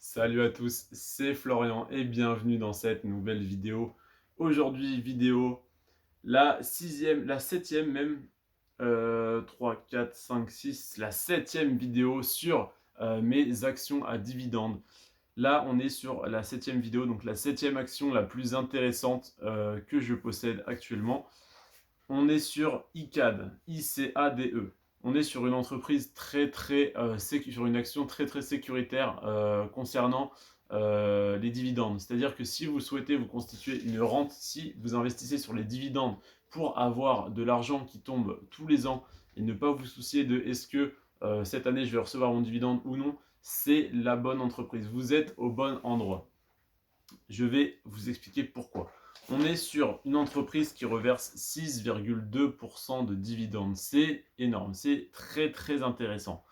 Salut à tous, c'est Florian et bienvenue dans cette nouvelle vidéo. Aujourd'hui, la septième même, 3, 4, 5, 6, la septième vidéo sur mes actions à dividendes. Là, on est sur la septième vidéo, donc la septième action la plus intéressante que je possède actuellement. On est sur ICADE, ICADE. On est sur une entreprise sur une action très sécuritaire concernant les dividendes. C'est-à-dire que si vous souhaitez vous constituer une rente, si vous investissez sur les dividendes pour avoir de l'argent qui tombe tous les ans et ne pas vous soucier de est-ce que cette année je vais recevoir mon dividende ou non, c'est la bonne entreprise. Vous êtes au bon endroit. Je vais vous expliquer pourquoi. On est sur une entreprise qui reverse 6,2% de dividendes. C'est énorme, c'est très intéressant.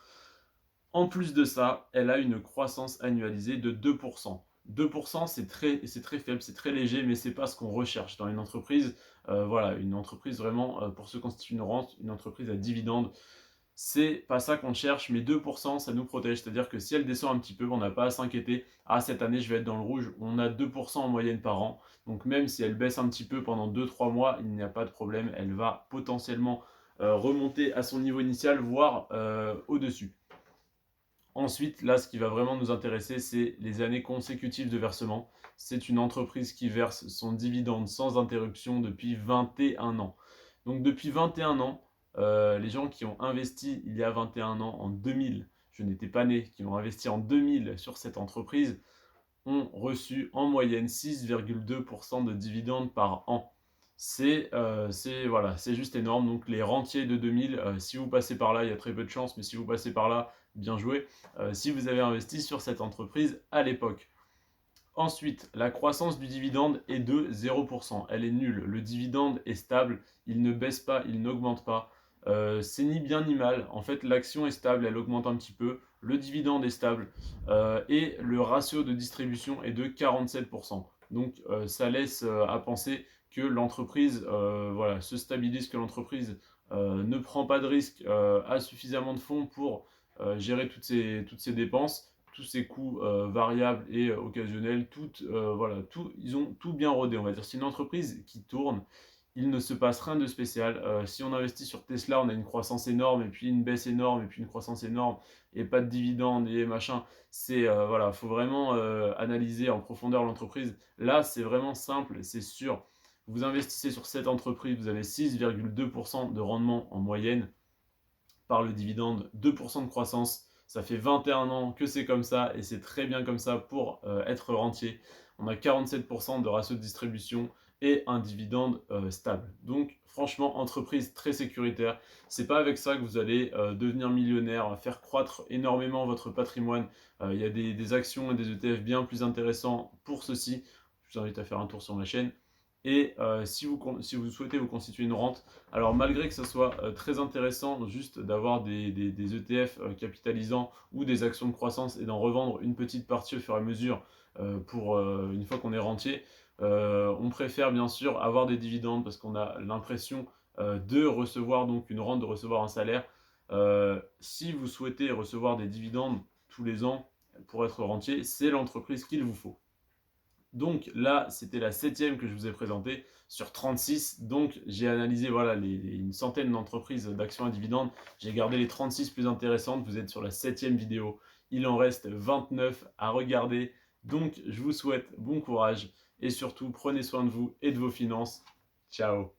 En plus de ça, elle a une croissance annualisée de 2%. 2%, c'est très faible, c'est très léger, mais c'est pas ce qu'on recherche dans une entreprise. Voilà, une entreprise vraiment, pour se constituer une rente, une entreprise à dividendes, c'est pas ça qu'on cherche, mais 2%, ça nous protège. C'est-à-dire que si elle descend un petit peu, on n'a pas à s'inquiéter. Ah, cette année, je vais être dans le rouge. On a 2% en moyenne par an. Donc même si elle baisse un petit peu pendant 2-3 mois, il n'y a pas de problème. Elle va potentiellement remonter à son niveau initial, voire au-dessus. Ensuite, là, ce qui va vraiment nous intéresser, c'est les années consécutives de versement. C'est une entreprise qui verse son dividende sans interruption depuis 21 ans. Donc depuis 21 ans, les gens qui ont investi il y a 21 ans, en 2000, je n'étais pas né, qui ont investi en 2000 sur cette entreprise, ont reçu en moyenne 6,2% de dividendes par an. Voilà, c'est juste énorme. Donc les rentiers de 2000, si vous passez par là, il y a très peu de chance, mais si vous passez par là, bien joué. Si vous avez investi sur cette entreprise à l'époque. Ensuite, la croissance du dividende est de 0%. Elle est nulle. Le dividende est stable, il ne baisse pas, il n'augmente pas. C'est ni bien ni mal. En fait, l'action est stable, elle augmente un petit peu. Le dividende est stable. Et le ratio de distribution est de 47%. Donc, ça laisse à penser que l'entreprise voilà, se stabilise, que l'entreprise ne prend pas de risque, a suffisamment de fonds pour gérer toutes ces dépenses, tous ces coûts variables et occasionnels, voilà, ils ont tout bien rodé, on va dire. C'est une entreprise qui tourne, il ne se passe rien de spécial. Si on investit sur Tesla, on a une croissance énorme, et puis une baisse énorme, et puis une croissance énorme, et pas de dividendes, et machin. Voilà, faut vraiment analyser en profondeur l'entreprise. Là, c'est vraiment simple, c'est sûr. Vous investissez sur cette entreprise, vous avez 6,2% de rendement en moyenne par le dividende, 2% de croissance. Ça fait 21 ans que c'est comme ça et c'est très bien comme ça pour être rentier. On a 47% de ratio de distribution et un dividende stable. Donc franchement, entreprise très sécuritaire. C'est pas avec ça que vous allez devenir millionnaire, faire croître énormément votre patrimoine. Il y a des actions et des ETF bien plus intéressants pour ceci. Je vous invite à faire un tour sur ma chaîne. Et si vous souhaitez vous constituer une rente, alors malgré que ce soit très intéressant juste d'avoir des ETF capitalisants ou des actions de croissance et d'en revendre une petite partie au fur et à mesure pour une fois qu'on est rentier, on préfère bien sûr avoir des dividendes parce qu'on a l'impression de recevoir donc une rente, de recevoir un salaire. Si vous souhaitez recevoir des dividendes tous les ans pour être rentier, c'est l'entreprise qu'il vous faut. Donc là, c'était la septième que je vous ai présentée sur 36. Donc j'ai analysé voilà, une centaine d'entreprises d'actions à dividendes. J'ai gardé les 36 plus intéressantes. Vous êtes sur la septième vidéo. Il en reste 29 à regarder. Donc je vous souhaite bon courage et surtout prenez soin de vous et de vos finances. Ciao.